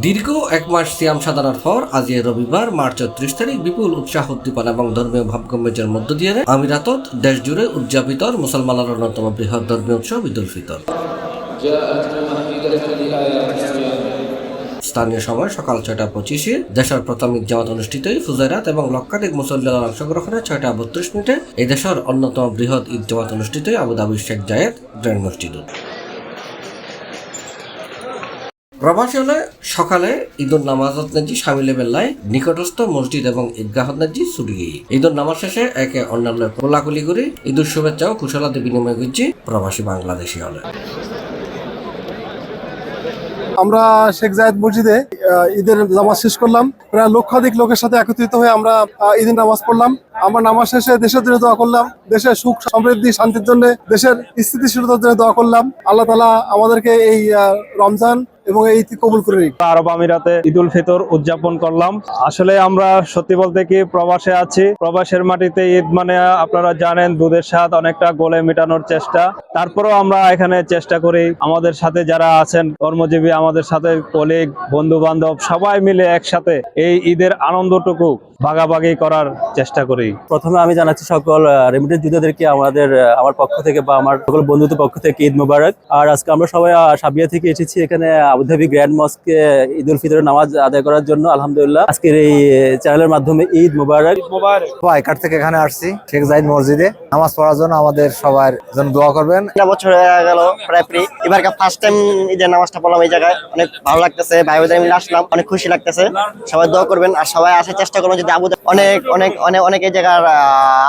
দীর্ঘ এক মাস সিয়াম সাধনার পর আজ রবিবার মার্চ ৩০ তারিখ বিপুল উৎসাহ উদ্দীপনা এবং ধর্মীয় ভাবগম্ভীর্যের মধ্য দিয়ে আমিরাতত দেশ জুড়ে উদযাপিত মুসলমানের অন্যতম বৃহৎ ধর্মীয় উৎসব ঈদ উল ফিতর। স্থানীয় সময় সকাল ৬টা ২৫ দেশের প্রথম ঈদ জামাত অনুষ্ঠিত ফুজাইরাত এবং লক্ষাধিক মুসল্লিদের অংশগ্রহণে ৬টা ৩২ এই দেশের অন্যতম বৃহৎ ঈদ জামাত অনুষ্ঠিত আবুধাবির শেখ জায়েদ গ্র্যান্ড মসজিদ। প্রবাসী হলে সকালে ঈদুল নামাজত নাজি সামিলে বেলায় নিকটস্থ মসজিদ এবং ঈদগাহত নাজি ছুটি গিয়ে ঈদুল নামাজ শেষে একে অন্যান্য কোলাকুলি করে ঈদুল শুভেচ্ছা ও কুশলাদি বিনিময় করছে প্রবাসী বাংলাদেশি হলে। আমরা শেখ জায়েদ মসজিদে ঈদের নামাজ শেষ করলাম। প্রায় লক্ষাধিক লোকের সাথে একত্রিত হয়ে আমরা ঈদের নামাজ পড়লাম। আমরা নামাজ শেষে দেশের জন্য দোয়া করলাম, দেশের সুখ সমৃদ্ধি শান্তির জন্য, দেশের স্থিতিশীলতার জন্য দোয়া করলাম। আল্লাহ তাআলা আমাদেরকে এই রমজান এবং এই কবুল করে নিক। আরব আমিরাতে ঈদ উল ফিতর উদযাপন করলাম। আসলে আমরা সত্যি বলতে কি প্রবাসে আছি, প্রবাসের মাটিতে ঈদ মানে আপনারা জানেন দুধের স্বাদ অনেকটা গোলে মেটানোর চেষ্টা। তারপরেও আমরা এখানে চেষ্টা করি আমাদের সাথে যারা আছেন কর্মজীবী, আমাদের সাথে কলিগ, বন্ধু বান্ধব সবাই মিলে একসাথে এই ঈদের আনন্দটুকু ভাগাভাগি করার চেষ্টা করি। প্রথমে আমি জানাচ্ছি সকল রেমিটেন্স যোদ্ধাদেরকে আমার পক্ষ থেকে বা আমার সকল বন্ধুদের পক্ষ থেকে ঈদ মোবারক। আর আজকে আমরা সবাই সাবিয়া থেকে এসেছি এখানে আবুধাবি গ্র্যান্ড মস্কে ঈদ উল ফিতরের নামাজ আদায় করার জন্য। আলহামদুলিল্লাহ আজকের এই চ্যানেলের মাধ্যমে ঈদ মোবারক। বাইকার থেকে এখানে আসছি শেখ জায়েদ মসজিদে নামাজ পড়ার জন্য। আমাদের সবার জন্য দোয়া করবেন। বছর হয়ে গেল প্রায় এবার ফার্স্ট টাইম ঈদের নামাজটা পড়লাম এই জায়গায়, অনেক ভালো লাগতেছে। ভাই বোনেরা মিলে আসলাম, অনেক খুশি লাগতেছে। সবাই দোয়া করবেন আর সবাই আসার চেষ্টা করবেন। যদি অনেক এই জায়গার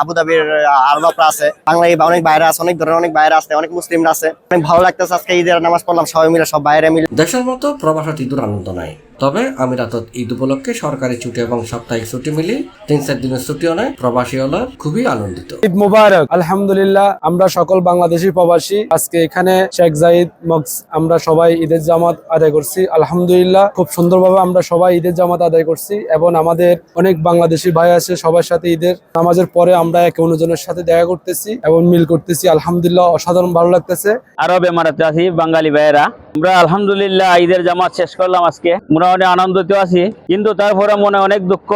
আবুধাবির আরবাপরা আছে, বাংলায় অনেক বাইরে আছে, অনেক ধরনের অনেক বাইরে আছে, অনেক মুসলিমরা আছে। অনেক ভালো লাগতেছে আজকে ঈদের নামাজ পড়লাম সবাই মিলে, সব বাইরে মিলে। দেশের মতো প্রবাসত ঈদুর আনন্দ নাই, তবে আমিরাতত ঈদ উপলক্ষে সরকারি ছুটি এবং সাপ্তাহিক ছুটি মিলি ৩-৪ দিনের ছুটিও নেয় প্রবাসী হলে খুবই আনন্দিত। ঈদ মুবারক। আলহামদুলিল্লাহ আমরা সকল বাংলাদেশি প্রবাসী আজকে এখানে শেখ জায়েদ মক্স আমরা সবাই ঈদের জামাত আদায় করছি। আলহামদুলিল্লাহ খুব সুন্দরভাবে আমরা সবাই ঈদের জামাত আদায় করছি এবং আমাদের অনেক বাংলাদেশি ভাই আছে, সবার সাথে ঈদের নামাজের পরে আমরা একে অন্যজনের সাথে দেখা করতেছি এবং মিল করতেছি। আলহামদুলিল্লাহ অসাধারণ ভালো লাগতেছে। আরব আমিরাতে আছি বাঙালি ভাইয়েরা, আমরা আলহামদুলিল্লাহ ঈদের জামাত শেষ করলাম আজকে। মোটামুটি আনন্দিত আছি, কিন্তু তারপরে মনে অনেক দুঃখ।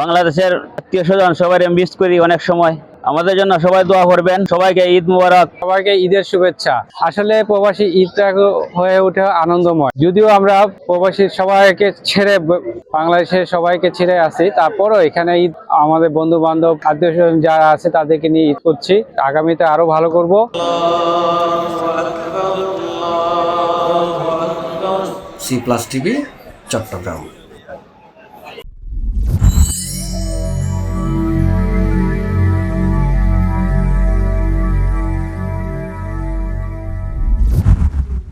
বাংলাদেশের আত্মীয় স্বজন সবাই মিস করি অনেক সময়। আমাদের জন্য সবাই দোয়া করবেন। সবাইকে ঈদ মুবারক, সবাইকে ঈদের শুভেচ্ছা। আসলে প্রবাসী ঈদটা হয়ে ওঠে আনন্দময়। যদিও আমরা প্রবাসী সবাইকে ছেড়ে বাংলাদেশের সবাইকে ছেড়ে আসি, তারপরও এখানে ঈদ আমাদের বন্ধু বান্ধব আত্মীয় স্বজন যারা আছে তাদেরকে নিয়ে ঈদ করছি। আগামীতে আরো ভালো করব। C+ TV Chittagong.